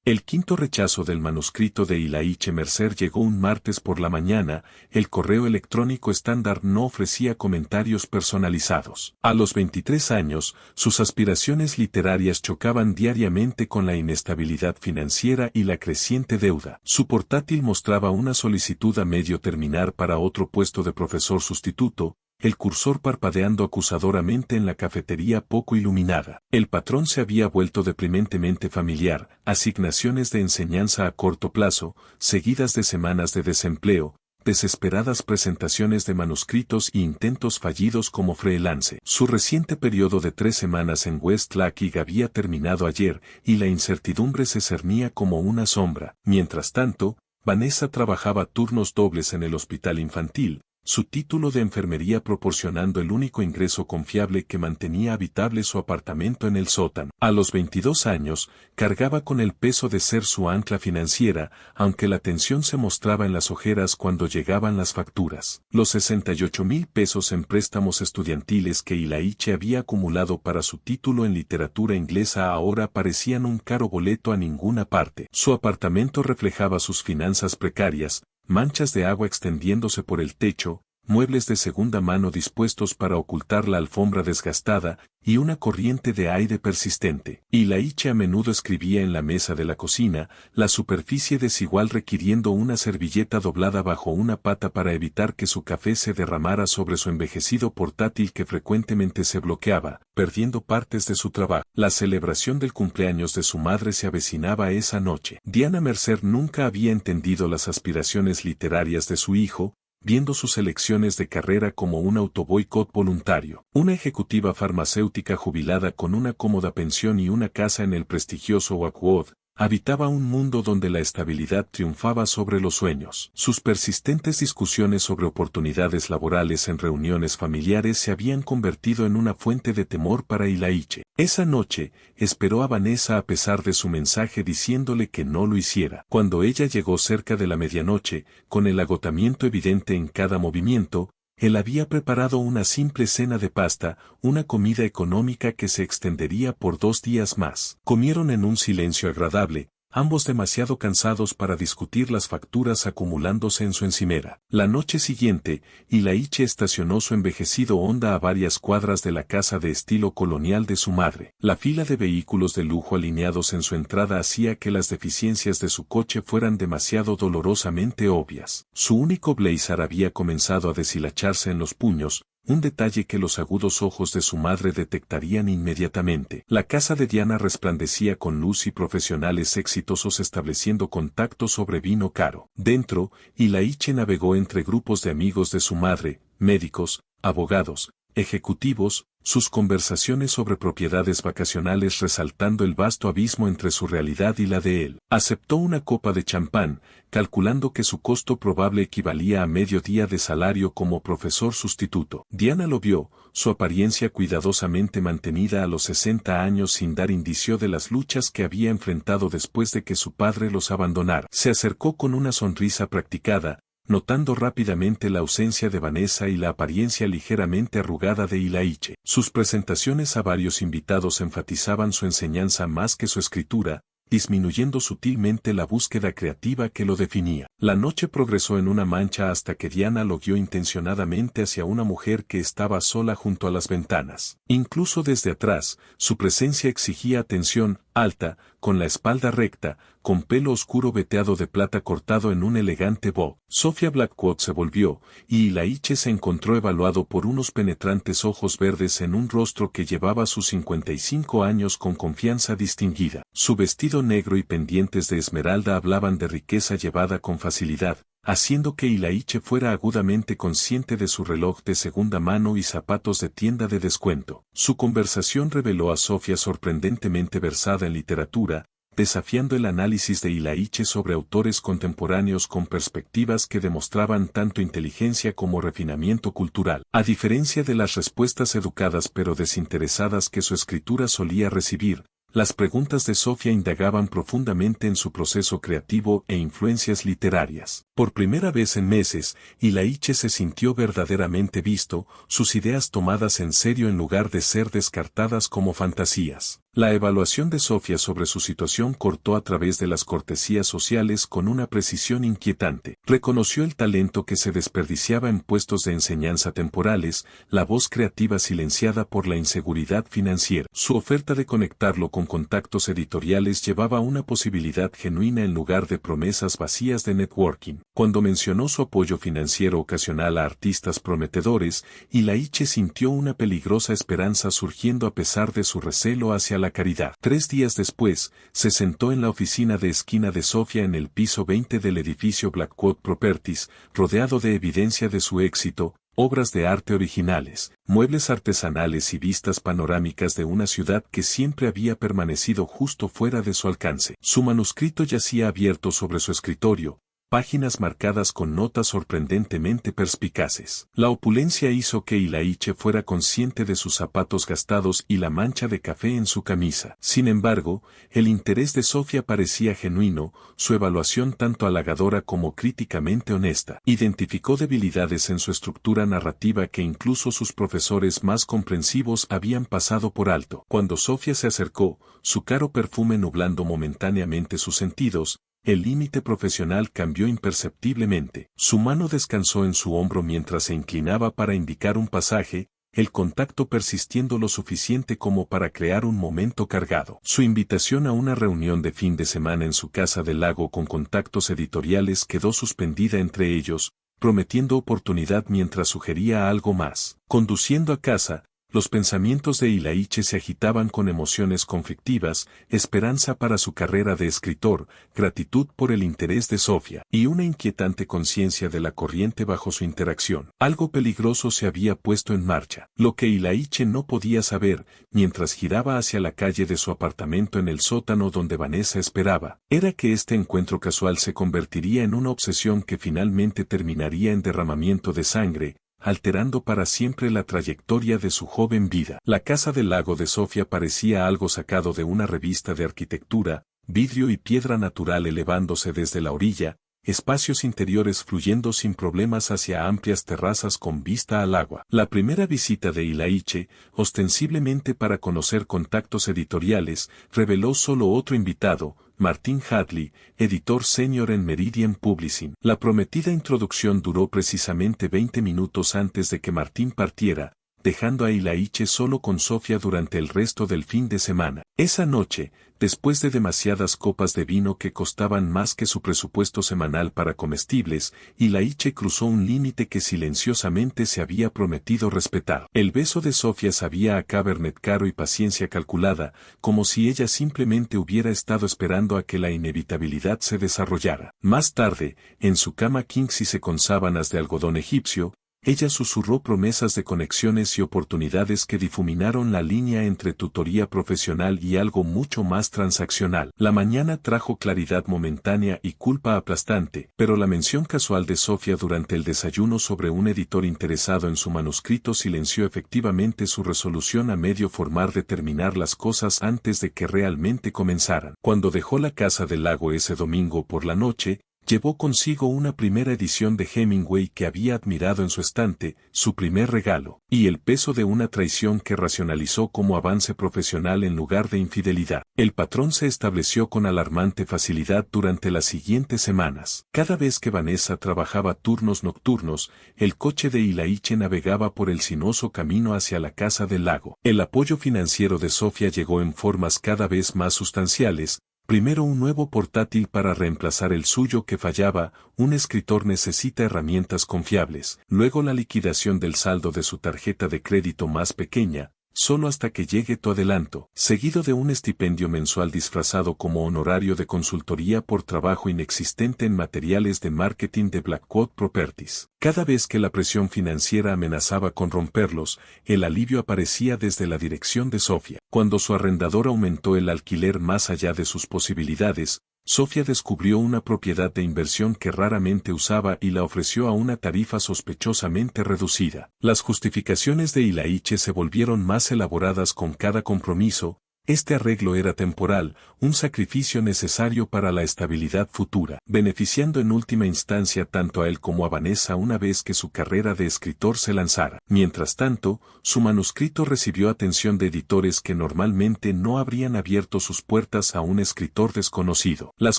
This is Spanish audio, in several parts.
El quinto rechazo del manuscrito de Ilaiche Mercer llegó un martes por la mañana. El correo electrónico estándar no ofrecía comentarios personalizados. A los 23 años, sus aspiraciones literarias chocaban diariamente con la inestabilidad financiera y la creciente deuda. Su portátil mostraba una solicitud a medio terminar para otro puesto de profesor sustituto, el cursor parpadeando acusadoramente en la cafetería poco iluminada. El patrón se había vuelto deprimentemente familiar, asignaciones de enseñanza a corto plazo, seguidas de semanas de desempleo, desesperadas presentaciones de manuscritos y intentos fallidos como freelance. Su reciente periodo de 3 semanas en West Lackey había terminado ayer, y la incertidumbre se cernía como una sombra. Mientras tanto, Vanessa trabajaba turnos dobles en el hospital infantil, su título de enfermería proporcionando el único ingreso confiable que mantenía habitable su apartamento en el sótano. A los 22 años, cargaba con el peso de ser su ancla financiera, aunque la tensión se mostraba en las ojeras cuando llegaban las facturas. Los 68,000 pesos en préstamos estudiantiles que Ilaiche había acumulado para su título en literatura inglesa ahora parecían un caro boleto a ninguna parte. Su apartamento reflejaba sus finanzas precarias, manchas de agua extendiéndose por el techo, muebles de segunda mano dispuestos para ocultar la alfombra desgastada, y una corriente de aire persistente. Ilaiche a menudo escribía en la mesa de la cocina, la superficie desigual requiriendo una servilleta doblada bajo una pata para evitar que su café se derramara sobre su envejecido portátil que frecuentemente se bloqueaba, perdiendo partes de su trabajo. La celebración del cumpleaños de su madre se avecinaba esa noche. Diana Mercer nunca había entendido las aspiraciones literarias de su hijo, viendo sus elecciones de carrera como un autoboicot voluntario. Una ejecutiva farmacéutica jubilada con una cómoda pensión y una casa en el prestigioso Oakwood, habitaba un mundo donde la estabilidad triunfaba sobre los sueños. Sus persistentes discusiones sobre oportunidades laborales en reuniones familiares se habían convertido en una fuente de temor para Ilaiche. Esa noche, esperó a Vanessa a pesar de su mensaje diciéndole que no lo hiciera. Cuando ella llegó cerca de la medianoche, con el agotamiento evidente en cada movimiento, él había preparado una simple cena de pasta, una comida económica que se extendería por 2 días más. Comieron en un silencio agradable, ambos demasiado cansados para discutir las facturas acumulándose en su encimera. La noche siguiente, Ilaiche estacionó su envejecido Honda a varias cuadras de la casa de estilo colonial de su madre. La fila de vehículos de lujo alineados en su entrada hacía que las deficiencias de su coche fueran demasiado dolorosamente obvias. Su único blazer había comenzado a deshilacharse en los puños, un detalle que los agudos ojos de su madre detectarían inmediatamente. La casa de Diana resplandecía con luz y profesionales exitosos estableciendo contacto sobre vino caro. Dentro, Ilaiche navegó entre grupos de amigos de su madre, médicos, abogados, ejecutivos, sus conversaciones sobre propiedades vacacionales resaltando el vasto abismo entre su realidad y la de él. Aceptó una copa de champán, calculando que su costo probable equivalía a medio día de salario como profesor sustituto. Diana lo vio, su apariencia cuidadosamente mantenida a los 60 años sin dar indicio de las luchas que había enfrentado después de que su padre los abandonara. Se acercó con una sonrisa practicada, notando rápidamente la ausencia de Vanessa y la apariencia ligeramente arrugada de Ilaiche. Sus presentaciones a varios invitados enfatizaban su enseñanza más que su escritura, disminuyendo sutilmente la búsqueda creativa que lo definía. La noche progresó en una mancha hasta que Diana lo guió intencionadamente hacia una mujer que estaba sola junto a las ventanas. Incluso desde atrás, su presencia exigía atención, alta, con la espalda recta, con pelo oscuro veteado de plata cortado en un elegante bob. Sophia Blackwood se volvió, y Ilaiche se encontró evaluado por unos penetrantes ojos verdes en un rostro que llevaba sus 55 años con confianza distinguida. Su vestido negro y pendientes de esmeralda hablaban de riqueza llevada con facilidad, haciendo que Ilaiche fuera agudamente consciente de su reloj de segunda mano y zapatos de tienda de descuento. Su conversación reveló a Sophia sorprendentemente versada en literatura, desafiando el análisis de Ilaiche sobre autores contemporáneos con perspectivas que demostraban tanto inteligencia como refinamiento cultural. A diferencia de las respuestas educadas pero desinteresadas que su escritura solía recibir, las preguntas de Sophia indagaban profundamente en su proceso creativo e influencias literarias. Por primera vez en meses, Ilaiche se sintió verdaderamente visto, sus ideas tomadas en serio en lugar de ser descartadas como fantasías. La evaluación de Sofía sobre su situación cortó a través de las cortesías sociales con una precisión inquietante. Reconoció el talento que se desperdiciaba en puestos de enseñanza temporales, la voz creativa silenciada por la inseguridad financiera. Su oferta de conectarlo con contactos editoriales llevaba una posibilidad genuina en lugar de promesas vacías de networking. Cuando mencionó su apoyo financiero ocasional a artistas prometedores, Ilaiche sintió una peligrosa esperanza surgiendo a pesar de su recelo hacia la caridad. 3 días después, se sentó en la oficina de esquina de Sofía en el piso 20 del edificio Blackwood Properties, rodeado de evidencia de su éxito, obras de arte originales, muebles artesanales y vistas panorámicas de una ciudad que siempre había permanecido justo fuera de su alcance. Su manuscrito yacía abierto sobre su escritorio, páginas marcadas con notas sorprendentemente perspicaces. La opulencia hizo que Ilaiche fuera consciente de sus zapatos gastados y la mancha de café en su camisa. Sin embargo, el interés de Sofía parecía genuino, su evaluación tanto halagadora como críticamente honesta. Identificó debilidades en su estructura narrativa que incluso sus profesores más comprensivos habían pasado por alto. Cuando Sofía se acercó, su caro perfume nublando momentáneamente sus sentidos, el límite profesional cambió imperceptiblemente. Su mano descansó en su hombro mientras se inclinaba para indicar un pasaje, el contacto persistiendo lo suficiente como para crear un momento cargado. Su invitación a una reunión de fin de semana en su casa del lago con contactos editoriales quedó suspendida entre ellos, prometiendo oportunidad mientras sugería algo más. Conduciendo a casa, los pensamientos de Ilaiche se agitaban con emociones conflictivas, esperanza para su carrera de escritor, gratitud por el interés de Sofía, y una inquietante conciencia de la corriente bajo su interacción. Algo peligroso se había puesto en marcha. Lo que Ilaiche no podía saber, mientras giraba hacia la calle de su apartamento en el sótano donde Vanessa esperaba, era que este encuentro casual se convertiría en una obsesión que finalmente terminaría en derramamiento de sangre, alterando para siempre la trayectoria de su joven vida. La casa del lago de Sofía parecía algo sacado de una revista de arquitectura, vidrio y piedra natural elevándose desde la orilla, espacios interiores fluyendo sin problemas hacia amplias terrazas con vista al agua. La primera visita de Ilaiche, ostensiblemente para conocer contactos editoriales, reveló solo otro invitado, Martin Hadley, editor senior en Meridian Publishing. La prometida introducción duró precisamente 20 minutos antes de que Martin partiera, dejando a Ilaiche solo con Sofía durante el resto del fin de semana. Esa noche, después de demasiadas copas de vino que costaban más que su presupuesto semanal para comestibles, Ilaiche cruzó un límite que silenciosamente se había prometido respetar. El beso de Sofía sabía a cabernet caro y paciencia calculada, como si ella simplemente hubiera estado esperando a que la inevitabilidad se desarrollara. Más tarde, en su cama quinxise con sábanas de algodón egipcio, ella susurró promesas de conexiones y oportunidades que difuminaron la línea entre tutoría profesional y algo mucho más transaccional. La mañana trajo claridad momentánea y culpa aplastante, pero la mención casual de Sofía durante el desayuno sobre un editor interesado en su manuscrito silenció efectivamente su resolución a medio formar de terminar las cosas antes de que realmente comenzaran. Cuando dejó la casa del lago ese domingo por la noche, llevó consigo una primera edición de Hemingway que había admirado en su estante, su primer regalo, y el peso de una traición que racionalizó como avance profesional en lugar de infidelidad. El patrón se estableció con alarmante facilidad durante las siguientes semanas. Cada vez que Vanessa trabajaba turnos nocturnos, el coche de Ilaiche navegaba por el sinuoso camino hacia la casa del lago. El apoyo financiero de Sofía llegó en formas cada vez más sustanciales. Primero un nuevo portátil para reemplazar el suyo que fallaba, un escritor necesita herramientas confiables, luego la liquidación del saldo de su tarjeta de crédito más pequeña, solo hasta que llegue tu adelanto, seguido de un estipendio mensual disfrazado como honorario de consultoría por trabajo inexistente en materiales de marketing de Blackwood Properties. Cada vez que la presión financiera amenazaba con romperlos, el alivio aparecía desde la dirección de Sofía. Cuando su arrendador aumentó el alquiler más allá de sus posibilidades, Sofía descubrió una propiedad de inversión que raramente usaba y la ofreció a una tarifa sospechosamente reducida. Las justificaciones de Ilaiche se volvieron más elaboradas con cada compromiso, Este arreglo era temporal, un sacrificio necesario para la estabilidad futura, beneficiando en última instancia tanto a él como a Vanessa una vez que su carrera de escritor se lanzara. Mientras tanto, su manuscrito recibió atención de editores que normalmente no habrían abierto sus puertas a un escritor desconocido. Las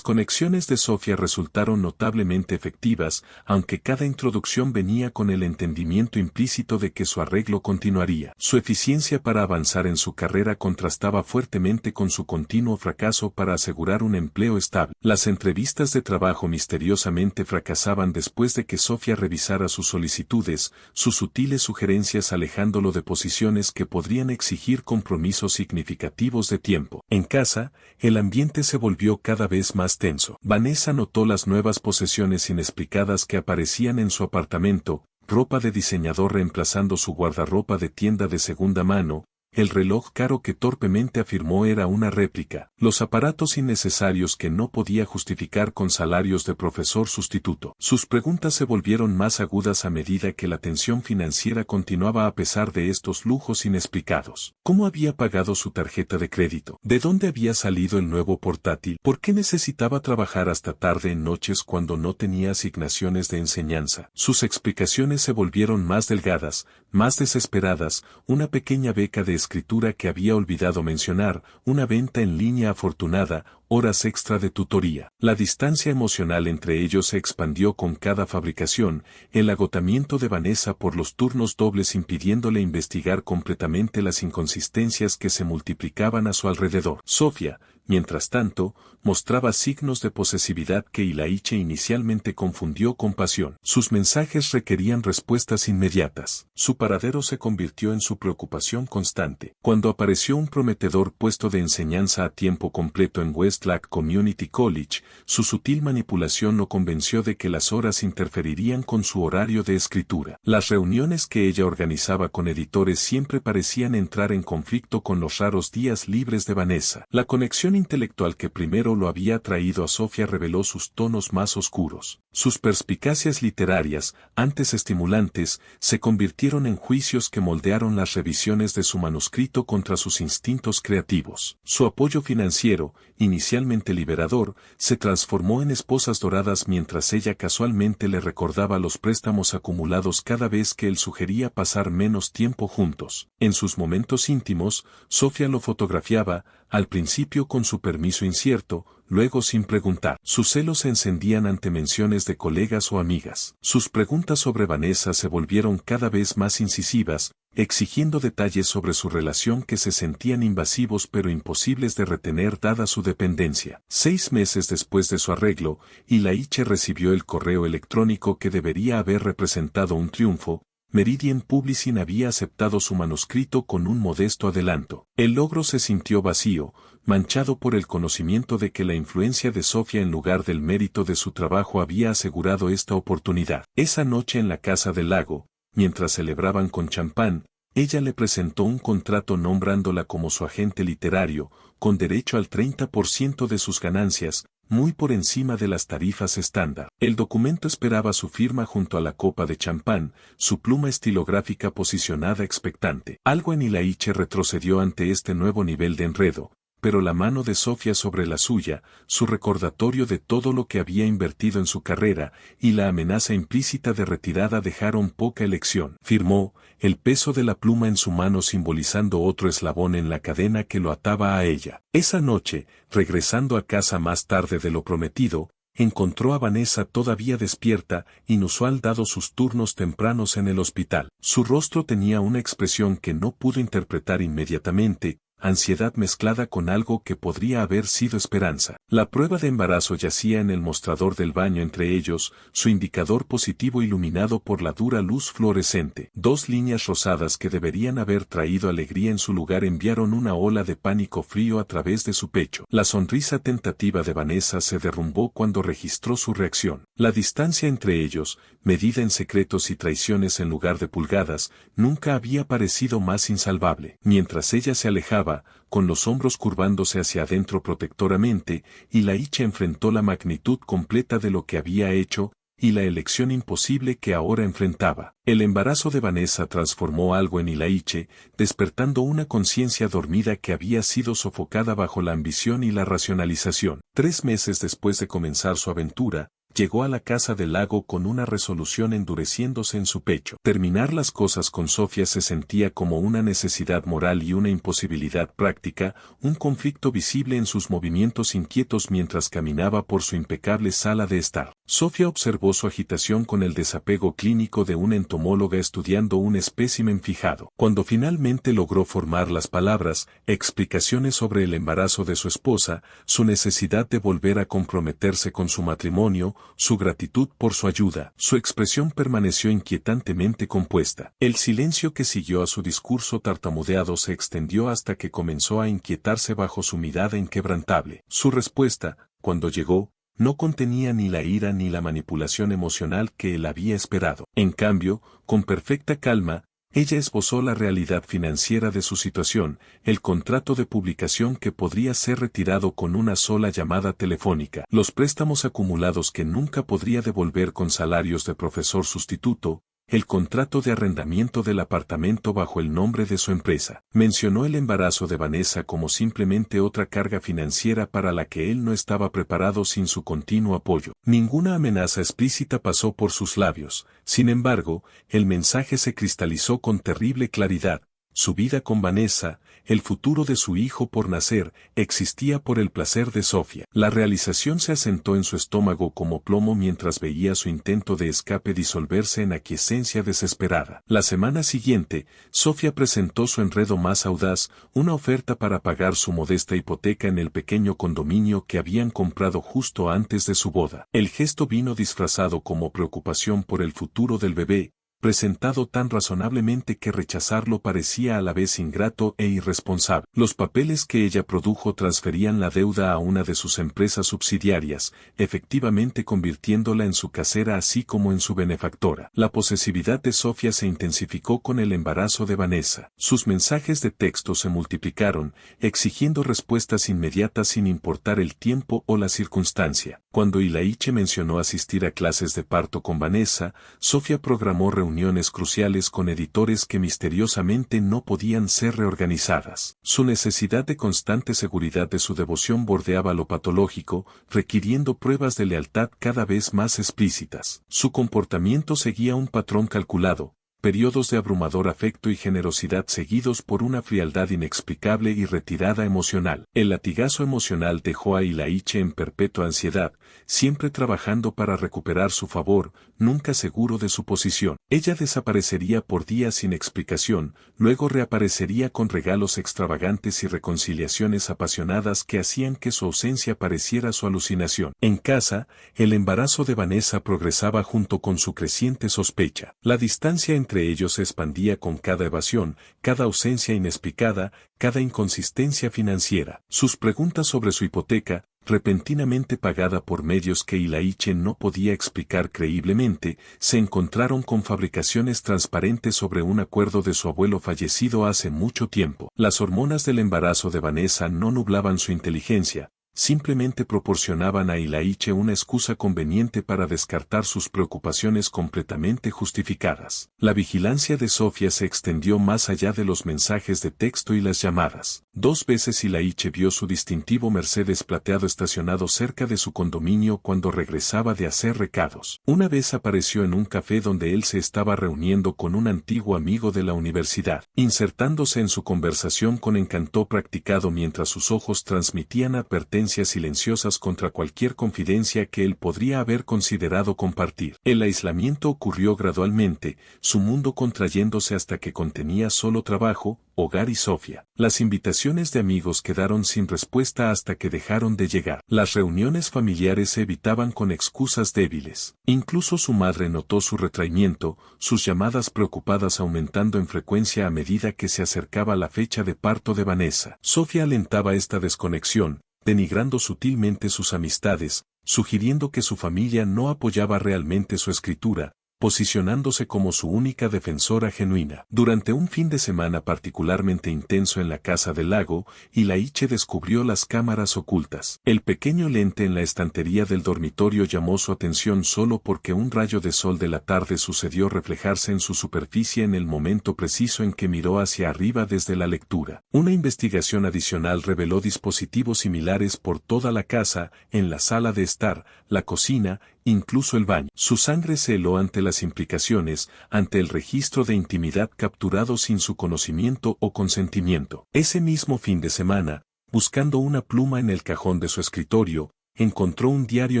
conexiones de Sofía resultaron notablemente efectivas, aunque cada introducción venía con el entendimiento implícito de que su arreglo continuaría. Su eficiencia para avanzar en su carrera contrastaba fuertemente con su continuo fracaso para asegurar un empleo estable. Las entrevistas de trabajo misteriosamente fracasaban después de que Sofía revisara sus solicitudes, sus sutiles sugerencias alejándolo de posiciones que podrían exigir compromisos significativos de tiempo. En casa, el ambiente se volvió cada vez más tenso. Vanessa notó las nuevas posesiones inexplicadas que aparecían en su apartamento, ropa de diseñador reemplazando su guardarropa de tienda de segunda mano, el reloj caro que torpemente afirmó era una réplica, los aparatos innecesarios que no podía justificar con salarios de profesor sustituto. Sus preguntas se volvieron más agudas a medida que la tensión financiera continuaba a pesar de estos lujos inexplicados. ¿Cómo había pagado su tarjeta de crédito? ¿De dónde había salido el nuevo portátil? ¿Por qué necesitaba trabajar hasta tarde en noches cuando no tenía asignaciones de enseñanza? Sus explicaciones se volvieron más delgadas, más desesperadas, una pequeña beca de escritura que había olvidado mencionar, una venta en línea afortunada, horas extra de tutoría. La distancia emocional entre ellos se expandió con cada fabricación, el agotamiento de Vanessa por los turnos dobles impidiéndole investigar completamente las inconsistencias que se multiplicaban a su alrededor. Sofía, mientras tanto, mostraba signos de posesividad que Ilaiche inicialmente confundió con pasión. Sus mensajes requerían respuestas inmediatas. Su paradero se convirtió en su preocupación constante. Cuando apareció un prometedor puesto de enseñanza a tiempo completo en Westlake Community College, su sutil manipulación lo convenció de que las horas interferirían con su horario de escritura. Las reuniones que ella organizaba con editores siempre parecían entrar en conflicto con los raros días libres de Vanessa. La conexión intelectual que primero lo había atraído a Sofía reveló sus tonos más oscuros. Sus perspicacias literarias, antes estimulantes, se convirtieron en juicios que moldearon las revisiones de su manuscrito contra sus instintos creativos. Su apoyo financiero, inicialmente liberador, se transformó en esposas doradas mientras ella casualmente le recordaba los préstamos acumulados cada vez que él sugería pasar menos tiempo juntos. En sus momentos íntimos, Sofía lo fotografiaba, al principio con su permiso incierto, luego sin preguntar. Sus celos se encendían ante menciones de colegas o amigas. Sus preguntas sobre Vanessa se volvieron cada vez más incisivas, exigiendo detalles sobre su relación que se sentían invasivos pero imposibles de retener dada su dependencia. 6 meses después de su arreglo, Ilaiche recibió el correo electrónico que debería haber representado un triunfo. Meridian Publishing había aceptado su manuscrito con un modesto adelanto. El logro se sintió vacío, manchado por el conocimiento de que la influencia de Sofía en lugar del mérito de su trabajo había asegurado esta oportunidad. Esa noche en la casa del lago, mientras celebraban con champán, ella le presentó un contrato nombrándola como su agente literario, con derecho al 30% de sus ganancias, muy por encima de las tarifas estándar. El documento esperaba su firma junto a la copa de champán, su pluma estilográfica posicionada expectante. Algo en Ilaiche retrocedió ante este nuevo nivel de enredo, pero la mano de Sofía sobre la suya, su recordatorio de todo lo que había invertido en su carrera, y la amenaza implícita de retirada dejaron poca elección. Firmó, el peso de la pluma en su mano simbolizando otro eslabón en la cadena que lo ataba a ella. Esa noche, regresando a casa más tarde de lo prometido, encontró a Vanessa todavía despierta, inusual dado sus turnos tempranos en el hospital. Su rostro tenía una expresión que no pudo interpretar inmediatamente, ansiedad mezclada con algo que podría haber sido esperanza. La prueba de embarazo yacía en el mostrador del baño entre ellos, su indicador positivo iluminado por la dura luz fluorescente. 2 líneas rosadas que deberían haber traído alegría en su lugar enviaron una ola de pánico frío a través de su pecho. La sonrisa tentativa de Vanessa se derrumbó cuando registró su reacción. La distancia entre ellos, medida en secretos y traiciones en lugar de pulgadas, nunca había parecido más insalvable. Mientras ella se alejaba, con los hombros curvándose hacia adentro protectoramente, Ilaiche enfrentó la magnitud completa de lo que había hecho, y la elección imposible que ahora enfrentaba. El embarazo de Vanessa transformó algo en Ilaiche, despertando una conciencia dormida que había sido sofocada bajo la ambición y la racionalización. 3 meses después de comenzar su aventura, llegó a la casa del lago con una resolución endureciéndose en su pecho. Terminar las cosas con Sofía se sentía como una necesidad moral y una imposibilidad práctica, un conflicto visible en sus movimientos inquietos mientras caminaba por su impecable sala de estar. Sofía observó su agitación con el desapego clínico de una entomóloga estudiando un espécimen fijado. Cuando finalmente logró formar las palabras, explicaciones sobre el embarazo de su esposa, su necesidad de volver a comprometerse con su matrimonio, su gratitud por su ayuda, su expresión permaneció inquietantemente compuesta. El silencio que siguió a su discurso tartamudeado se extendió hasta que comenzó a inquietarse bajo su mirada inquebrantable. Su respuesta, cuando llegó, no contenía ni la ira ni la manipulación emocional que él había esperado. En cambio, con perfecta calma, ella esbozó la realidad financiera de su situación, el contrato de publicación que podría ser retirado con una sola llamada telefónica, los préstamos acumulados que nunca podría devolver con salarios de profesor sustituto, el contrato de arrendamiento del apartamento bajo el nombre de su empresa. Mencionó el embarazo de Vanessa como simplemente otra carga financiera para la que él no estaba preparado sin su continuo apoyo. Ninguna amenaza explícita pasó por sus labios, sin embargo, el mensaje se cristalizó con terrible claridad. Su vida con Vanessa, el futuro de su hijo por nacer, existía por el placer de Sofía. La realización se asentó en su estómago como plomo mientras veía su intento de escape disolverse en aquiescencia desesperada. La semana siguiente, Sofía presentó su enredo más audaz, una oferta para pagar su modesta hipoteca en el pequeño condominio que habían comprado justo antes de su boda. El gesto vino disfrazado como preocupación por el futuro del bebé, presentado tan razonablemente que rechazarlo parecía a la vez ingrato e irresponsable. Los papeles que ella produjo transferían la deuda a una de sus empresas subsidiarias, efectivamente convirtiéndola en su casera así como en su benefactora. La posesividad de Sofía se intensificó con el embarazo de Vanessa. Sus mensajes de texto se multiplicaron, exigiendo respuestas inmediatas sin importar el tiempo o la circunstancia. Cuando Ilaiche mencionó asistir a clases de parto con Vanessa, Sofía programó reuniones cruciales con editores que misteriosamente no podían ser reorganizadas. Su necesidad de constante seguridad de su devoción bordeaba lo patológico, requiriendo pruebas de lealtad cada vez más explícitas. Su comportamiento seguía un patrón calculado, periodos de abrumador afecto y generosidad seguidos por una frialdad inexplicable y retirada emocional. El latigazo emocional dejó a Ilaiche en perpetua ansiedad, siempre trabajando para recuperar su favor, nunca seguro de su posición. Ella desaparecería por días sin explicación, luego reaparecería con regalos extravagantes y reconciliaciones apasionadas que hacían que su ausencia pareciera su alucinación. En casa, el embarazo de Vanessa progresaba junto con su creciente sospecha. La distancia entre ellos se expandía con cada evasión, cada ausencia inexplicada, cada inconsistencia financiera. Sus preguntas sobre su hipoteca, repentinamente pagada por medios que Ilaiche no podía explicar creíblemente, se encontraron con fabricaciones transparentes sobre un acuerdo de su abuelo fallecido hace mucho tiempo. Las hormonas del embarazo de Vanessa no nublaban su inteligencia, simplemente proporcionaban a Ilaiche una excusa conveniente para descartar sus preocupaciones completamente justificadas. La vigilancia de Sofía se extendió más allá de los mensajes de texto y las llamadas. 2 veces Ilaiche vio su distintivo Mercedes plateado estacionado cerca de su condominio cuando regresaba de hacer recados. Una vez apareció en un café donde él se estaba reuniendo con un antiguo amigo de la universidad, insertándose en su conversación con encanto practicado mientras sus ojos transmitían advertencias silenciosas contra cualquier confidencia que él podría haber considerado compartir. El aislamiento ocurrió gradualmente, su mundo contrayéndose hasta que contenía solo trabajo, hogar y Sofía. Las invitaciones de amigos quedaron sin respuesta hasta que dejaron de llegar. Las reuniones familiares se evitaban con excusas débiles. Incluso su madre notó su retraimiento, sus llamadas preocupadas aumentando en frecuencia a medida que se acercaba la fecha de parto de Vanessa. Sofía alentaba esta desconexión, denigrando sutilmente sus amistades, sugiriendo que su familia no apoyaba realmente su escritura, posicionándose como su única defensora genuina. Durante un fin de semana particularmente intenso en la casa del lago, Ilaiche descubrió las cámaras ocultas. El pequeño lente en la estantería del dormitorio llamó su atención solo porque un rayo de sol de la tarde sucedió reflejarse en su superficie en el momento preciso en que miró hacia arriba desde la lectura. Una investigación adicional reveló dispositivos similares por toda la casa, en la sala de estar, la cocina, incluso el baño. Su sangre se heló ante las implicaciones, ante el registro de intimidad capturado sin su conocimiento o consentimiento. Ese mismo fin de semana, buscando una pluma en el cajón de su escritorio, encontró un diario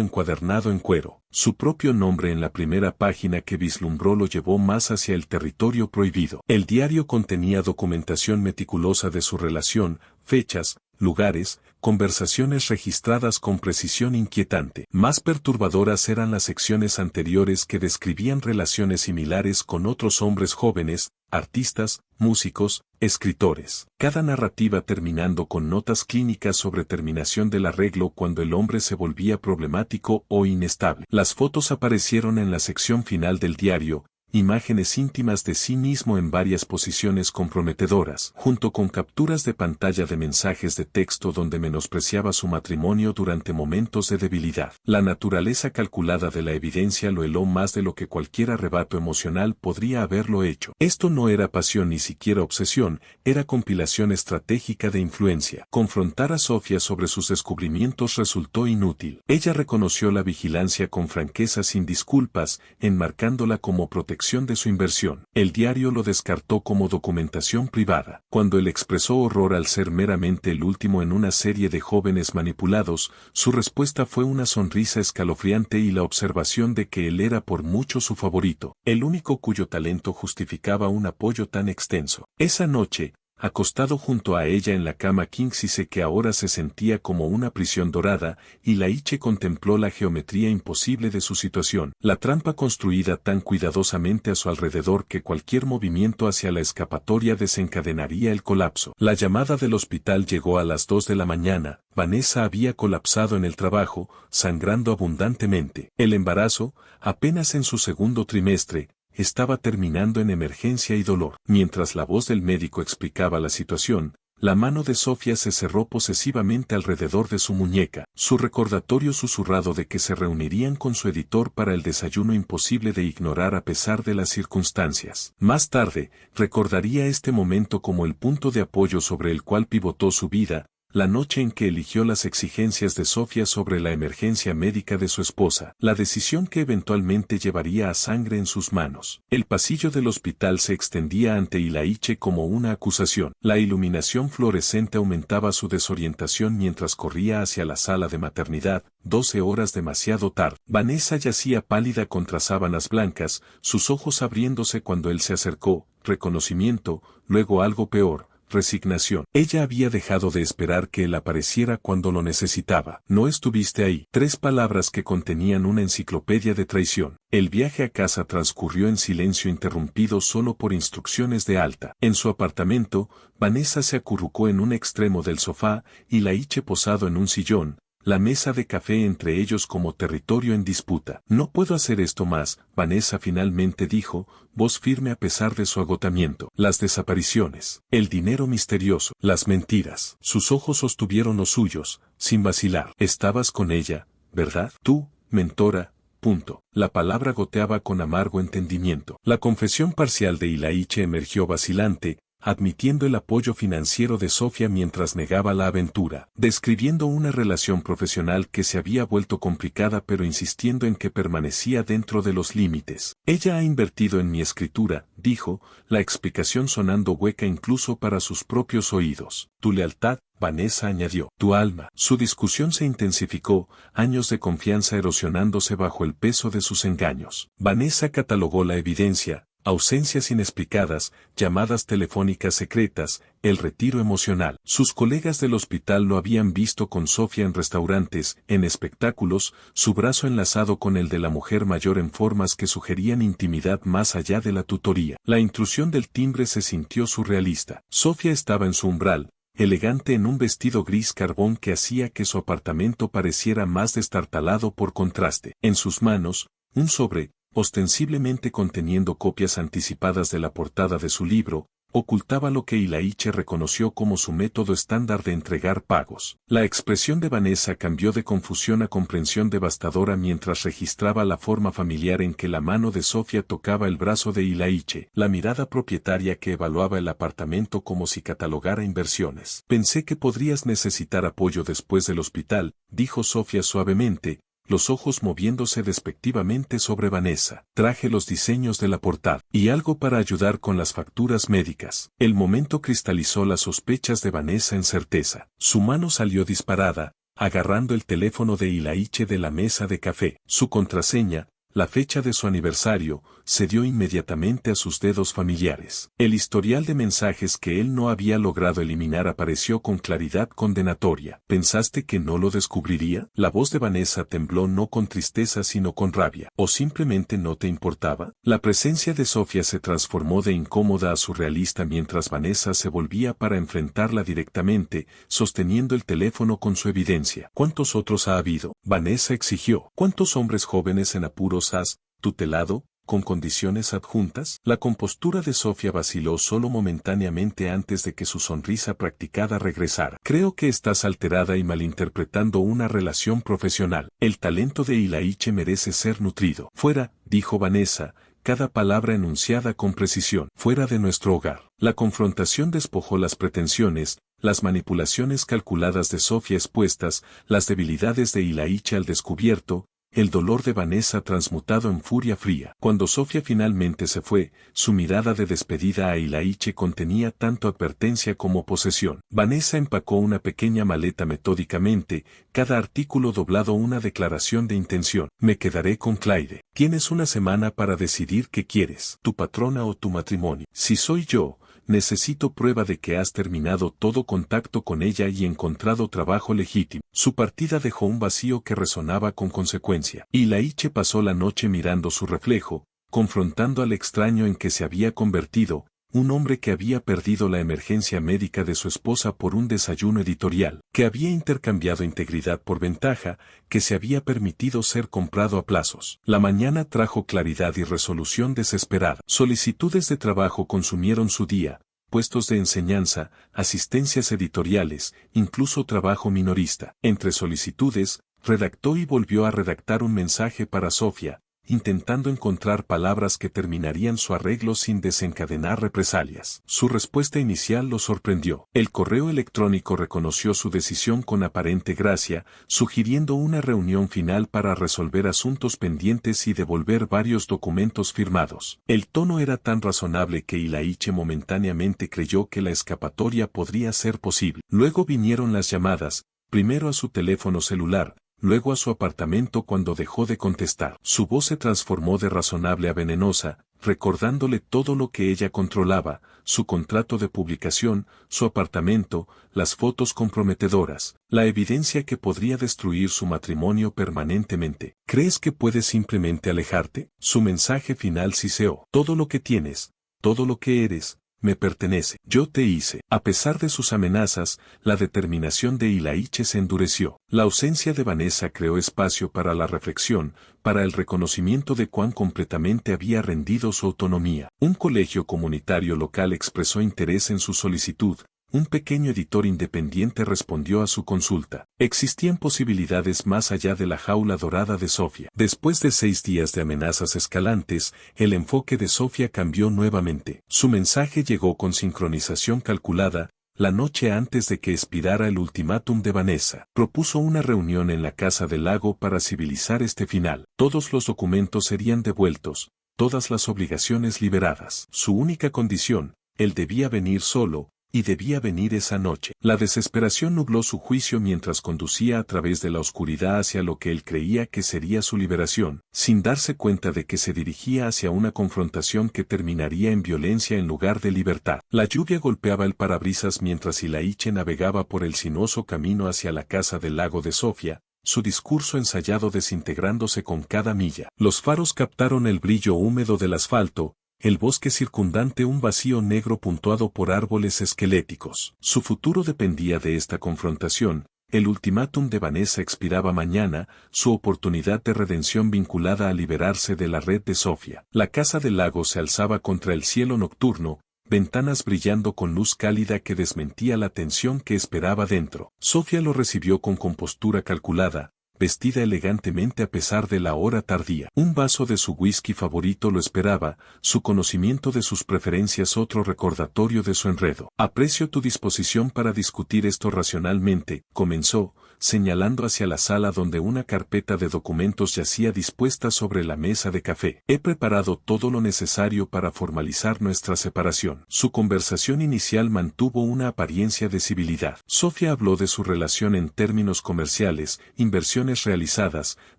encuadernado en cuero. Su propio nombre en la primera página que vislumbró lo llevó más hacia el territorio prohibido. El diario contenía documentación meticulosa de su relación, fechas, lugares, conversaciones registradas con precisión inquietante. Más perturbadoras eran las secciones anteriores que describían relaciones similares con otros hombres jóvenes, artistas, músicos, escritores. Cada narrativa terminando con notas clínicas sobre terminación del arreglo cuando el hombre se volvía problemático o inestable. Las fotos aparecieron en la sección final del diario, imágenes íntimas de sí mismo en varias posiciones comprometedoras, junto con capturas de pantalla de mensajes de texto donde menospreciaba su matrimonio durante momentos de debilidad. La naturaleza calculada de la evidencia lo heló más de lo que cualquier arrebato emocional podría haberlo hecho. Esto no era pasión ni siquiera obsesión, era compilación estratégica de influencia. Confrontar a Sofía sobre sus descubrimientos resultó inútil. Ella reconoció la vigilancia con franqueza sin disculpas, enmarcándola como protección de su inversión. El diario lo descartó como documentación privada. Cuando él expresó horror al ser meramente el último en una serie de jóvenes manipulados, su respuesta fue una sonrisa escalofriante y la observación de que él era por mucho su favorito, el único cuyo talento justificaba un apoyo tan extenso. Esa noche, acostado junto a ella en la cama Kingsice que ahora se sentía como una prisión dorada, Ilaiche contempló la geometría imposible de su situación, la trampa construida tan cuidadosamente a su alrededor que cualquier movimiento hacia la escapatoria desencadenaría el colapso. La llamada del hospital llegó a las 2 de la mañana, Vanessa había colapsado en el trabajo, sangrando abundantemente. El embarazo, apenas en su segundo trimestre, estaba terminando en emergencia y dolor. Mientras la voz del médico explicaba la situación, la mano de Sofía se cerró posesivamente alrededor de su muñeca, su recordatorio susurrado de que se reunirían con su editor para el desayuno imposible de ignorar a pesar de las circunstancias. Más tarde, recordaría este momento como el punto de apoyo sobre el cual pivotó su vida, la noche en que eligió las exigencias de Sofía sobre la emergencia médica de su esposa, la decisión que eventualmente llevaría a sangre en sus manos. El pasillo del hospital se extendía ante Ilaiche como una acusación. La iluminación fluorescente aumentaba su desorientación mientras corría hacia la sala de maternidad, 12 horas demasiado tarde. Vanessa yacía pálida contra sábanas blancas, sus ojos abriéndose cuando él se acercó, reconocimiento, luego algo peor, resignación. Ella había dejado de esperar que él apareciera cuando lo necesitaba. No estuviste ahí. 3 palabras que contenían una enciclopedia de traición. El viaje a casa transcurrió en silencio interrumpido solo por instrucciones de Alta. En su apartamento, Vanessa se acurrucó en un extremo del sofá y Ilaiche posado en un sillón, la mesa de café entre ellos como territorio en disputa. No puedo hacer esto más, Vanessa finalmente dijo, voz firme a pesar de su agotamiento. Las desapariciones, el dinero misterioso, las mentiras. Sus ojos sostuvieron los suyos, sin vacilar. Estabas con ella, ¿verdad? Tú, mentora. Punto. La palabra goteaba con amargo entendimiento. La confesión parcial de Ilaiche emergió vacilante, admitiendo el apoyo financiero de Sofía mientras negaba la aventura, describiendo una relación profesional que se había vuelto complicada pero insistiendo en que permanecía dentro de los límites. Ella ha invertido en mi escritura, dijo, la explicación sonando hueca incluso para sus propios oídos. Tu lealtad, Vanessa añadió, tu alma. Su discusión se intensificó, años de confianza erosionándose bajo el peso de sus engaños. Vanessa catalogó la evidencia, ausencias inexplicadas, llamadas telefónicas secretas, el retiro emocional. Sus colegas del hospital lo habían visto con Sofía en restaurantes, en espectáculos, su brazo enlazado con el de la mujer mayor en formas que sugerían intimidad más allá de la tutoría. La intrusión del timbre se sintió surrealista. Sofía estaba en su umbral, elegante en un vestido gris carbón que hacía que su apartamento pareciera más destartalado por contraste. En sus manos, un sobre, ostensiblemente conteniendo copias anticipadas de la portada de su libro, ocultaba lo que Ilaiche reconoció como su método estándar de entregar pagos. La expresión de Vanessa cambió de confusión a comprensión devastadora mientras registraba la forma familiar en que la mano de Sofía tocaba el brazo de Ilaiche, la mirada propietaria que evaluaba el apartamento como si catalogara inversiones. Pensé que podrías necesitar apoyo después del hospital, dijo Sofía suavemente, los ojos moviéndose despectivamente sobre Vanessa. Traje los diseños de la portada y algo para ayudar con las facturas médicas. El momento cristalizó las sospechas de Vanessa en certeza. Su mano salió disparada, agarrando el teléfono de Ilaiche de la mesa de café. Su contraseña, la fecha de su aniversario, se dio inmediatamente a sus dedos familiares. El historial de mensajes que él no había logrado eliminar apareció con claridad condenatoria. ¿Pensaste que no lo descubriría? La voz de Vanessa tembló no con tristeza sino con rabia. ¿O simplemente no te importaba? La presencia de Sofía se transformó de incómoda a surrealista mientras Vanessa se volvía para enfrentarla directamente, sosteniendo el teléfono con su evidencia. ¿Cuántos otros ha habido? Vanessa exigió. ¿Cuántos hombres jóvenes en apuros has tutelado, con condiciones adjuntas? La compostura de Sofía vaciló solo momentáneamente antes de que su sonrisa practicada regresara. Creo que estás alterada y malinterpretando una relación profesional. El talento de Ilaiche merece ser nutrido. Fuera, dijo Vanessa, cada palabra enunciada con precisión. Fuera de nuestro hogar. La confrontación despojó las pretensiones, las manipulaciones calculadas de Sofía expuestas, las debilidades de Ilaiche al descubierto, el dolor de Vanessa transmutado en furia fría. Cuando Sofía finalmente se fue, su mirada de despedida a Ilaiche contenía tanto advertencia como posesión. Vanessa empacó una pequeña maleta metódicamente, cada artículo doblado una declaración de intención. Me quedaré con Clyde. Tienes una semana para decidir qué quieres, tu patrona o tu matrimonio. Si soy yo, necesito prueba de que has terminado todo contacto con ella y encontrado trabajo legítimo. Su partida dejó un vacío que resonaba con consecuencia. Ilaiche pasó la noche mirando su reflejo, confrontando al extraño en que se había convertido, un hombre que había perdido la emergencia médica de su esposa por un desayuno editorial, que había intercambiado integridad por ventaja, que se había permitido ser comprado a plazos. La mañana trajo claridad y resolución desesperada. Solicitudes de trabajo consumieron su día, puestos de enseñanza, asistencias editoriales, incluso trabajo minorista. Entre solicitudes, redactó y volvió a redactar un mensaje para Sofía, intentando encontrar palabras que terminarían su arreglo sin desencadenar represalias. Su respuesta inicial lo sorprendió. El correo electrónico reconoció su decisión con aparente gracia, sugiriendo una reunión final para resolver asuntos pendientes y devolver varios documentos firmados. El tono era tan razonable que Ilaiche momentáneamente creyó que la escapatoria podría ser posible. Luego vinieron las llamadas, primero a su teléfono celular, luego a su apartamento cuando dejó de contestar. Su voz se transformó de razonable a venenosa, recordándole todo lo que ella controlaba, su contrato de publicación, su apartamento, las fotos comprometedoras, la evidencia que podría destruir su matrimonio permanentemente. ¿Crees que puedes simplemente alejarte? Su mensaje final siseó. Todo lo que tienes, todo lo que eres, me pertenece. Yo te hice. A pesar de sus amenazas, la determinación de Ilaiche se endureció. La ausencia de Vanessa creó espacio para la reflexión, para el reconocimiento de cuán completamente había rendido su autonomía. Un colegio comunitario local expresó interés en su solicitud. Un pequeño editor independiente respondió a su consulta. Existían posibilidades más allá de la jaula dorada de Sofía. Después de 6 días de amenazas escalantes, el enfoque de Sofía cambió nuevamente. Su mensaje llegó con sincronización calculada, la noche antes de que expirara el ultimátum de Vanessa. Propuso una reunión en la Casa del Lago para civilizar este final. Todos los documentos serían devueltos, todas las obligaciones liberadas. Su única condición, él debía venir solo, y debía venir esa noche. La desesperación nubló su juicio mientras conducía a través de la oscuridad hacia lo que él creía que sería su liberación, sin darse cuenta de que se dirigía hacia una confrontación que terminaría en violencia en lugar de libertad. La lluvia golpeaba el parabrisas mientras Ilaiche navegaba por el sinuoso camino hacia la Casa del Lago de Sofía, su discurso ensayado desintegrándose con cada milla. Los faros captaron el brillo húmedo del asfalto, el bosque circundante un vacío negro puntuado por árboles esqueléticos. Su futuro dependía de esta confrontación, El ultimátum de Vanessa expiraba mañana, su oportunidad de redención vinculada a liberarse de la red de Sofía. La casa del lago se alzaba contra el cielo nocturno, ventanas brillando con luz cálida que desmentía la tensión que esperaba dentro. Sofía lo recibió con compostura calculada, vestida elegantemente a pesar de la hora tardía. Un vaso de su whisky favorito lo esperaba, su conocimiento de sus preferencias otro recordatorio de su enredo. Aprecio tu disposición para discutir esto racionalmente, comenzó, señalando hacia la sala donde una carpeta de documentos yacía dispuesta sobre la mesa de café. He preparado todo lo necesario para formalizar nuestra separación. Su conversación inicial mantuvo una apariencia de civilidad. Sofía habló de su relación en términos comerciales, inversiones realizadas,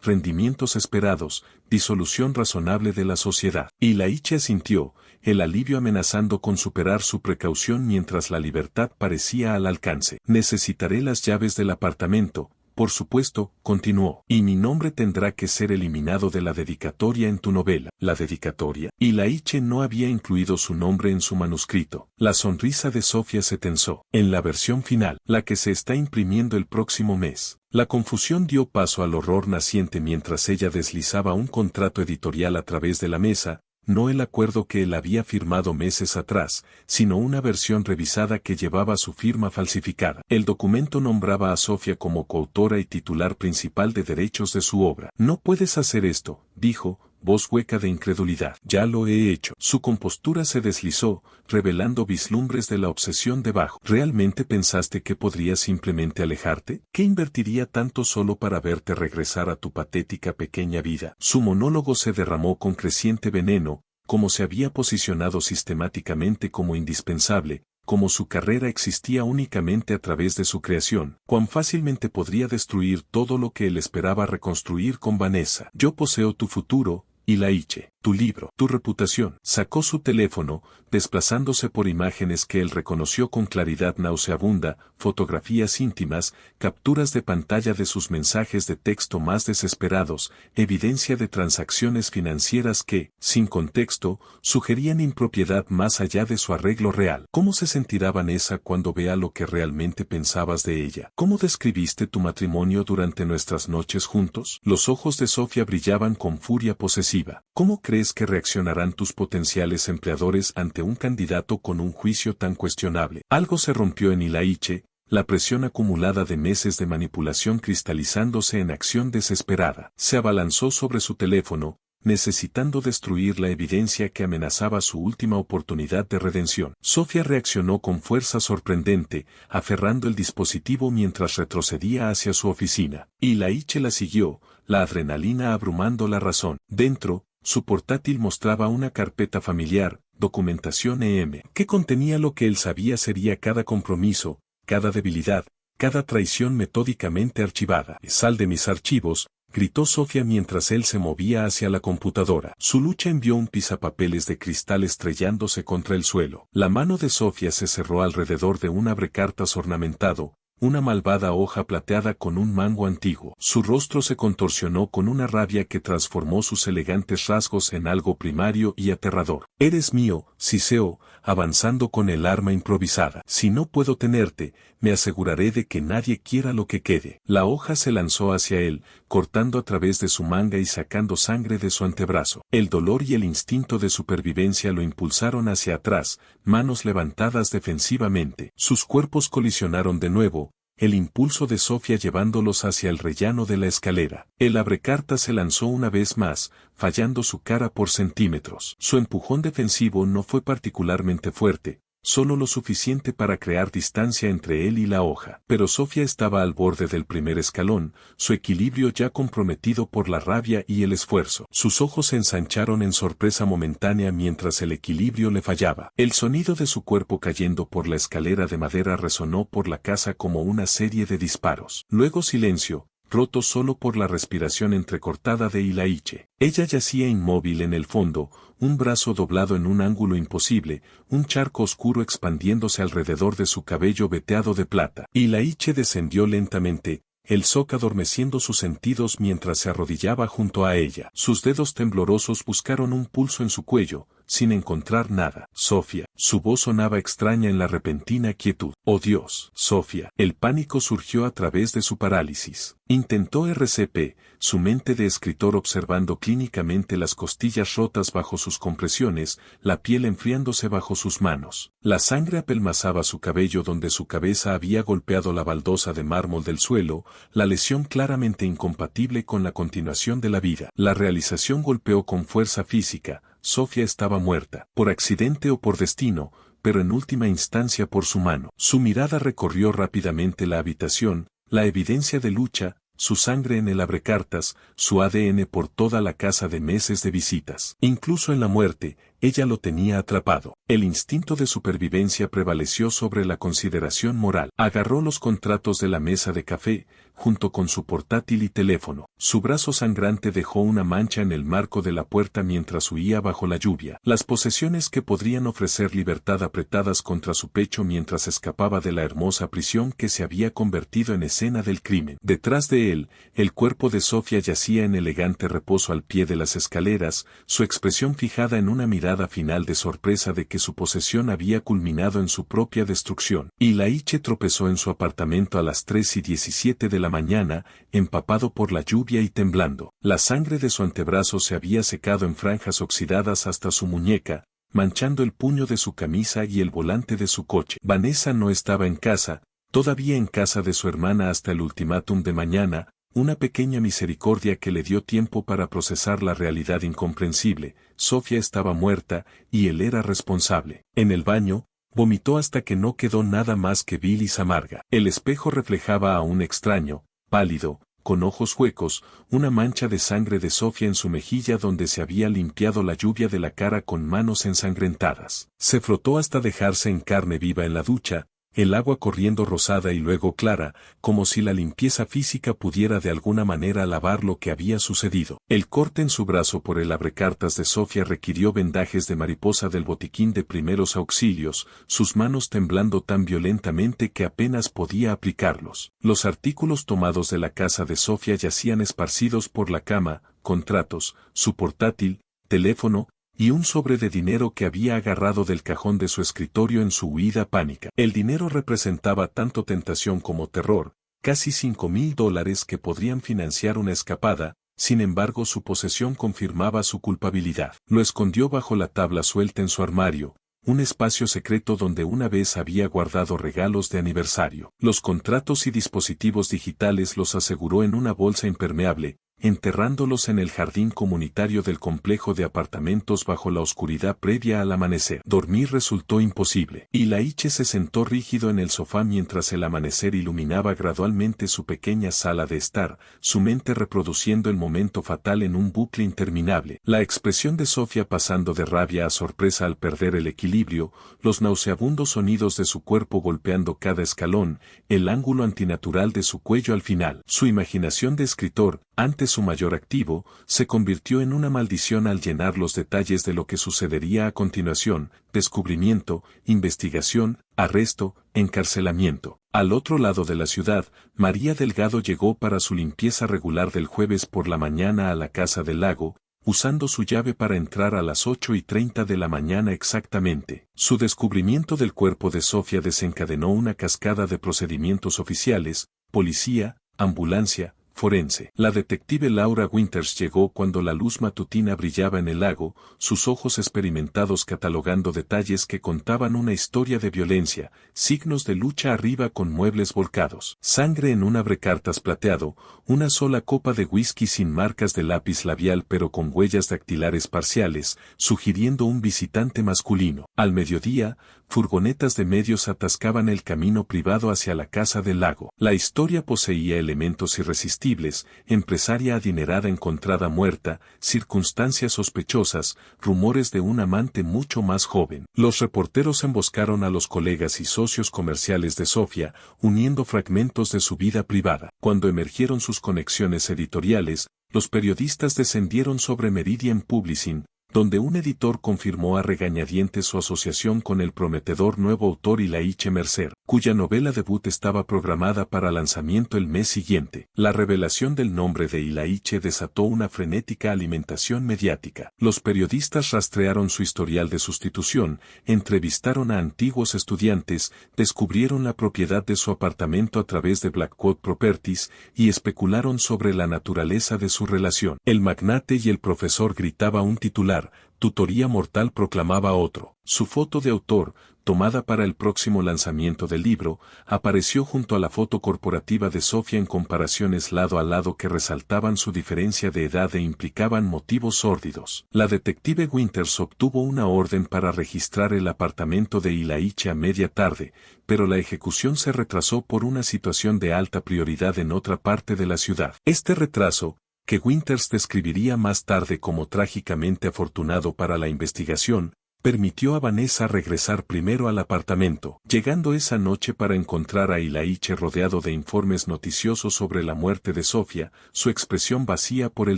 rendimientos esperados, disolución razonable de la sociedad. Y Ilaiche asintió, el alivio amenazando con superar su precaución mientras la libertad parecía al alcance. Necesitaré las llaves del apartamento, por supuesto, continuó. Y mi nombre tendrá que ser eliminado de la dedicatoria en tu novela. ¿La dedicatoria? Ilaiche no había incluido su nombre en su manuscrito. La sonrisa de Sofía se tensó. En la versión final, la que se está imprimiendo el próximo mes. La confusión dio paso al horror naciente mientras ella deslizaba un contrato editorial a través de la mesa, no el acuerdo que él había firmado meses atrás, sino una versión revisada que llevaba su firma falsificada. El documento nombraba a Sofía como coautora y titular principal de derechos de su obra. No puedes hacer esto, dijo, voz hueca de incredulidad. Ya lo he hecho. Su compostura se deslizó, revelando vislumbres de la obsesión debajo. ¿Realmente pensaste que podrías simplemente alejarte? ¿Qué invertiría tanto solo para verte regresar a tu patética pequeña vida? Su monólogo se derramó con creciente veneno, como se había posicionado sistemáticamente como indispensable, como su carrera existía únicamente a través de su creación, cuán fácilmente podría destruir todo lo que él esperaba reconstruir con Vanessa. Yo poseo tu futuro, Ilaiche, tu libro, tu reputación. Sacó su teléfono, desplazándose por imágenes que él reconoció con claridad nauseabunda, fotografías íntimas, capturas de pantalla de sus mensajes de texto más desesperados, evidencia de transacciones financieras que, sin contexto, sugerían impropiedad más allá de su arreglo real. ¿Cómo se sentirá Vanessa cuando vea lo que realmente pensabas de ella? ¿Cómo describiste tu matrimonio durante nuestras noches juntos? Los ojos de Sofía brillaban con furia posesiva. ¿Cómo crees que reaccionarán tus potenciales empleadores ante un candidato con un juicio tan cuestionable? Algo se rompió en Ilaiche, la presión acumulada de meses de manipulación cristalizándose en acción desesperada. Se abalanzó sobre su teléfono, necesitando destruir la evidencia que amenazaba su última oportunidad de redención. Sofía reaccionó con fuerza sorprendente, aferrando el dispositivo mientras retrocedía hacia su oficina. Ilaiche la siguió, la adrenalina abrumando la razón. Dentro, su portátil mostraba una carpeta familiar, documentación EM, que contenía lo que él sabía sería cada compromiso, cada debilidad, cada traición metódicamente archivada. Sal de mis archivos, gritó Sofía mientras él se movía hacia la computadora. Su lucha envió un pisapapeles de cristal estrellándose contra el suelo. La mano de Sofía se cerró alrededor de un abrecartas ornamentado, una malvada hoja plateada con un mango antiguo. Su rostro se contorsionó con una rabia que transformó sus elegantes rasgos en algo primario y aterrador. Eres mío, siseo, avanzando con el arma improvisada. Si no puedo tenerte, me aseguraré de que nadie quiera lo que quede. La hoja se lanzó hacia él, cortando a través de su manga y sacando sangre de su antebrazo. El dolor y el instinto de supervivencia lo impulsaron hacia atrás, manos levantadas defensivamente. Sus cuerpos colisionaron de nuevo, el impulso de Sofía llevándolos hacia el rellano de la escalera. El abrecartas se lanzó una vez más, fallando su cara por centímetros. Su empujón defensivo no fue particularmente fuerte, solo lo suficiente para crear distancia entre él y la hoja. Pero Sofía estaba al borde del primer escalón, su equilibrio ya comprometido por la rabia y el esfuerzo. Sus ojos se ensancharon en sorpresa momentánea mientras el equilibrio le fallaba. El sonido de su cuerpo cayendo por la escalera de madera resonó por la casa como una serie de disparos. Luego silencio, roto solo por la respiración entrecortada de Ilaiche. Ella yacía inmóvil en el fondo, un brazo doblado en un ángulo imposible, un charco oscuro expandiéndose alrededor de su cabello veteado de plata. Ilaiche descendió lentamente, el shock adormeciendo sus sentidos mientras se arrodillaba junto a ella. Sus dedos temblorosos buscaron un pulso en su cuello, sin encontrar nada. Sofía. Su voz sonaba extraña en la repentina quietud. ¡Oh Dios! Sofía. El pánico surgió a través de su parálisis. Intentó RCP, su mente de escritor observando clínicamente las costillas rotas bajo sus compresiones, la piel enfriándose bajo sus manos. La sangre apelmazaba su cabello donde su cabeza había golpeado la baldosa de mármol del suelo, la lesión claramente incompatible con la continuación de la vida. La realización golpeó con fuerza física. Sofía estaba muerta, por accidente o por destino, pero en última instancia por su mano. Su mirada recorrió rápidamente la habitación, la evidencia de lucha, su sangre en el abrecartas, su ADN por toda la casa de meses de visitas. Incluso en la muerte, ella lo tenía atrapado. El instinto de supervivencia prevaleció sobre la consideración moral. Agarró los contratos de la mesa de café, junto con su portátil y teléfono. Su brazo sangrante dejó una mancha en el marco de la puerta mientras huía bajo la lluvia. Las posesiones que podrían ofrecer libertad apretadas contra su pecho mientras escapaba de la hermosa prisión que se había convertido en escena del crimen. Detrás de él, el cuerpo de Sofía yacía en elegante reposo al pie de las escaleras, su expresión fijada en una mirada final de sorpresa de que su posesión había culminado en su propia destrucción. Ilaiche tropezó en su apartamento a las 3:17 de la mañana, empapado por la lluvia y temblando. La sangre de su antebrazo se había secado en franjas oxidadas hasta su muñeca, manchando el puño de su camisa y el volante de su coche. Vanessa no estaba en casa, todavía en casa de su hermana hasta el ultimátum de mañana, una pequeña misericordia que le dio tiempo para procesar la realidad incomprensible. Sofía estaba muerta, y él era responsable. En el baño, vomitó hasta que no quedó nada más que bilis amarga. El espejo reflejaba a un extraño, pálido, con ojos huecos, una mancha de sangre de Sofía en su mejilla donde se había limpiado la lluvia de la cara con manos ensangrentadas. Se frotó hasta dejarse en carne viva en la ducha, el agua corriendo rosada y luego clara, como si la limpieza física pudiera de alguna manera lavar lo que había sucedido. El corte en su brazo por el abrecartas de Sofía requirió vendajes de mariposa del botiquín de primeros auxilios, sus manos temblando tan violentamente que apenas podía aplicarlos. Los artículos tomados de la casa de Sofía yacían esparcidos por la cama, contratos, su portátil, teléfono, y un sobre de dinero que había agarrado del cajón de su escritorio en su huida pánica. El dinero representaba tanto tentación como terror, casi $5,000 que podrían financiar una escapada, sin embargo su posesión confirmaba su culpabilidad. Lo escondió bajo la tabla suelta en su armario, un espacio secreto donde una vez había guardado regalos de aniversario. Los contratos y dispositivos digitales los aseguró en una bolsa impermeable, enterrándolos en el jardín comunitario del complejo de apartamentos bajo la oscuridad previa al amanecer. Dormir resultó imposible. Ilaiche se sentó rígido en el sofá mientras el amanecer iluminaba gradualmente su pequeña sala de estar, su mente reproduciendo el momento fatal en un bucle interminable. La expresión de Sofía pasando de rabia a sorpresa al perder el equilibrio, los nauseabundos sonidos de su cuerpo golpeando cada escalón, el ángulo antinatural de su cuello al final. Su imaginación de escritor, antes su mayor activo, se convirtió en una maldición al llenar los detalles de lo que sucedería a continuación: descubrimiento, investigación, arresto, encarcelamiento. Al otro lado de la ciudad, María Delgado llegó para su limpieza regular del jueves por la mañana a la casa del lago, usando su llave para entrar a las 8:30 de la mañana exactamente. Su descubrimiento del cuerpo de Sofía desencadenó una cascada de procedimientos oficiales: policía, ambulancia, forense. La detective Laura Winters llegó cuando la luz matutina brillaba en el lago, sus ojos experimentados catalogando detalles que contaban una historia de violencia, signos de lucha arriba con muebles volcados, sangre en un abrecartas plateado, una sola copa de whisky sin marcas de lápiz labial pero con huellas dactilares parciales, sugiriendo un visitante masculino. Al mediodía, furgonetas de medios atascaban el camino privado hacia la casa del lago. La historia poseía elementos irresistibles: empresaria adinerada encontrada muerta, circunstancias sospechosas, rumores de un amante mucho más joven. Los reporteros emboscaron a los colegas y socios comerciales de Sofía, uniendo fragmentos de su vida privada. Cuando emergieron sus conexiones editoriales, los periodistas descendieron sobre Meridian Publishing, donde un editor confirmó a regañadientes su asociación con el prometedor nuevo autor Ilaiche Mercer, cuya novela debut estaba programada para lanzamiento el mes siguiente. La revelación del nombre de Ilaiche desató una frenética alimentación mediática. Los periodistas rastrearon su historial de sustitución, entrevistaron a antiguos estudiantes, descubrieron la propiedad de su apartamento a través de Blackwood Properties y especularon sobre la naturaleza de su relación. El magnate y el profesor gritaba un titular, tutoría mortal proclamaba otro. Su foto de autor, tomada para el próximo lanzamiento del libro, apareció junto a la foto corporativa de Sofía en comparaciones lado a lado que resaltaban su diferencia de edad e implicaban motivos sórdidos. La detective Winters obtuvo una orden para registrar el apartamento de Ilaiche a media tarde, pero la ejecución se retrasó por una situación de alta prioridad en otra parte de la ciudad. Este retraso, que Winters describiría más tarde como trágicamente afortunado para la investigación, permitió a Vanessa regresar primero al apartamento, llegando esa noche para encontrar a Ilaiche rodeado de informes noticiosos sobre la muerte de Sofía, su expresión vacía por el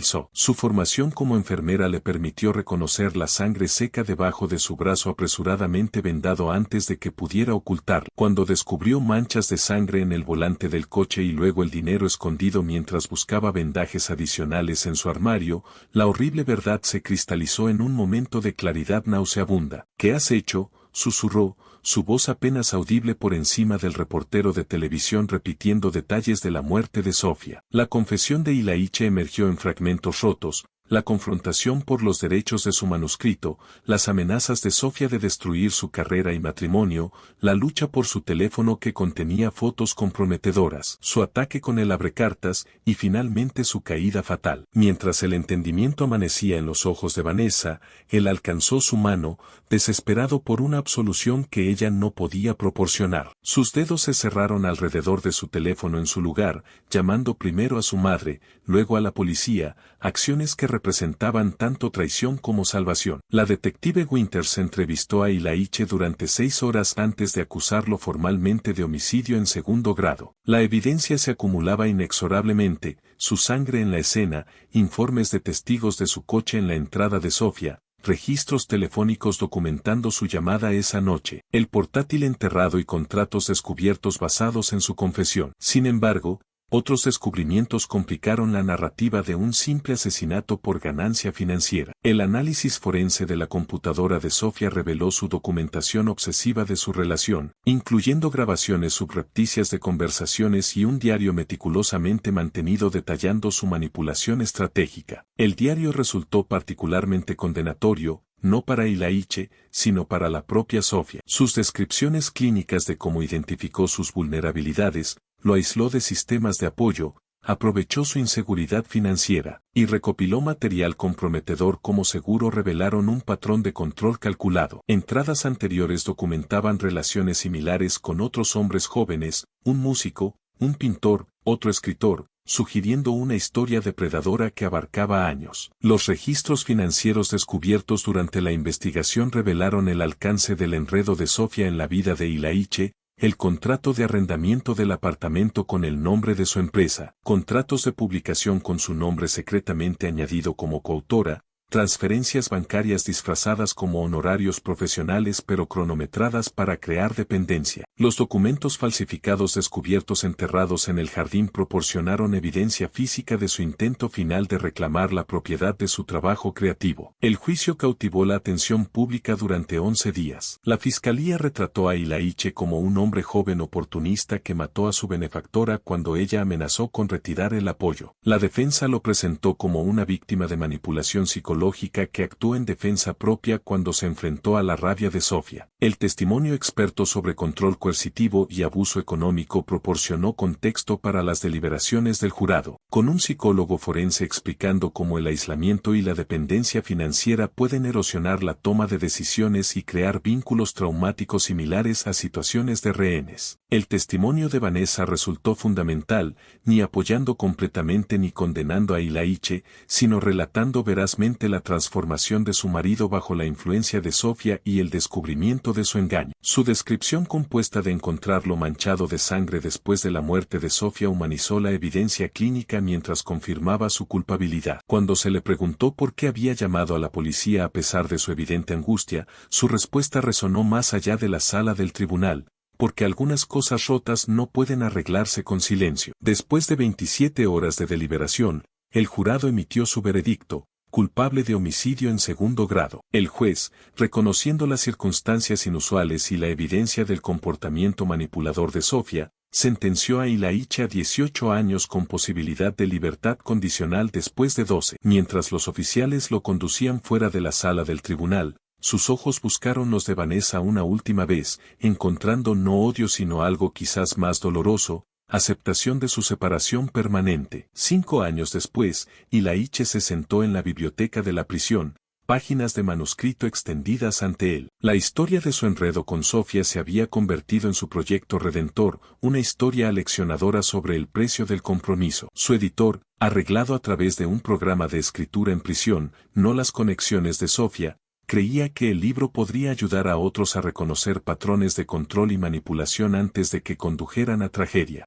shock. Su formación como enfermera le permitió reconocer la sangre seca debajo de su brazo apresuradamente vendado antes de que pudiera ocultarlo. Cuando descubrió manchas de sangre en el volante del coche y luego el dinero escondido mientras buscaba vendajes adicionales en su armario, la horrible verdad se cristalizó en un momento de claridad nauseabunda. ¿Qué has hecho?, susurró, su voz apenas audible por encima del reportero de televisión repitiendo detalles de la muerte de Sofía. La confesión de Ilaiche emergió en fragmentos rotos, la confrontación por los derechos de su manuscrito, las amenazas de Sofía de destruir su carrera y matrimonio, la lucha por su teléfono que contenía fotos comprometedoras, su ataque con el abrecartas y finalmente su caída fatal. Mientras el entendimiento amanecía en los ojos de Vanessa, él alcanzó su mano, desesperado por una absolución que ella no podía proporcionar. Sus dedos se cerraron alrededor de su teléfono en su lugar, llamando primero a su madre, luego a la policía, acciones que representaban tanto traición como salvación. La detective Winters entrevistó a Ilaiche durante 6 horas antes de acusarlo formalmente de homicidio en segundo grado. La evidencia se acumulaba inexorablemente, su sangre en la escena, informes de testigos de su coche en la entrada de Sofía, registros telefónicos documentando su llamada esa noche, el portátil enterrado y contratos descubiertos basados en su confesión. Sin embargo, otros descubrimientos complicaron la narrativa de un simple asesinato por ganancia financiera. El análisis forense de la computadora de Sofía reveló su documentación obsesiva de su relación, incluyendo grabaciones subrepticias de conversaciones y un diario meticulosamente mantenido detallando su manipulación estratégica. El diario resultó particularmente condenatorio, no para Ilaiche, sino para la propia Sofía. Sus descripciones clínicas de cómo identificó sus vulnerabilidades, lo aisló de sistemas de apoyo, aprovechó su inseguridad financiera, y recopiló material comprometedor como seguro revelaron un patrón de control calculado. Entradas anteriores documentaban relaciones similares con otros hombres jóvenes, un músico, un pintor, otro escritor, sugiriendo una historia depredadora que abarcaba años. Los registros financieros descubiertos durante la investigación revelaron el alcance del enredo de Sofía en la vida de Ilaiche, el contrato de arrendamiento del apartamento con el nombre de su empresa, contratos de publicación con su nombre secretamente añadido como coautora, transferencias bancarias disfrazadas como honorarios profesionales pero cronometradas para crear dependencia. Los documentos falsificados descubiertos enterrados en el jardín proporcionaron evidencia física de su intento final de reclamar la propiedad de su trabajo creativo. El juicio cautivó la atención pública durante 11 días. La fiscalía retrató a Ilaiche como un hombre joven oportunista que mató a su benefactora cuando ella amenazó con retirar el apoyo. La defensa lo presentó como una víctima de manipulación psicológica que actuó en defensa propia cuando se enfrentó a la rabia de Sofía. El testimonio experto sobre control coercitivo y abuso económico proporcionó contexto para las deliberaciones del jurado, con un psicólogo forense explicando cómo el aislamiento y la dependencia financiera pueden erosionar la toma de decisiones y crear vínculos traumáticos similares a situaciones de rehenes. El testimonio de Vanessa resultó fundamental, ni apoyando completamente ni condenando a Ilaiche, sino relatando verazmente la transformación de su marido bajo la influencia de Sofía y el descubrimiento de su engaño. Su descripción compuesta de encontrarlo manchado de sangre después de la muerte de Sofía humanizó la evidencia clínica mientras confirmaba su culpabilidad. Cuando se le preguntó por qué había llamado a la policía a pesar de su evidente angustia, su respuesta resonó más allá de la sala del tribunal, porque algunas cosas rotas no pueden arreglarse con silencio. Después de 27 horas de deliberación, el jurado emitió su veredicto, culpable de homicidio en segundo grado. El juez, reconociendo las circunstancias inusuales y la evidencia del comportamiento manipulador de Sofía, sentenció a Ilaiche a 18 años con posibilidad de libertad condicional después de 12. Mientras los oficiales lo conducían fuera de la sala del tribunal, sus ojos buscaron los de Vanessa una última vez, encontrando no odio sino algo quizás más doloroso, aceptación de su separación permanente. 5 años después, Ilaiche se sentó en la biblioteca de la prisión, páginas de manuscrito extendidas ante él. La historia de su enredo con Sofía se había convertido en su proyecto redentor, una historia aleccionadora sobre el precio del compromiso. Su editor, arreglado a través de un programa de escritura en prisión, no las conexiones de Sofía, creía que el libro podría ayudar a otros a reconocer patrones de control y manipulación antes de que condujeran a tragedia.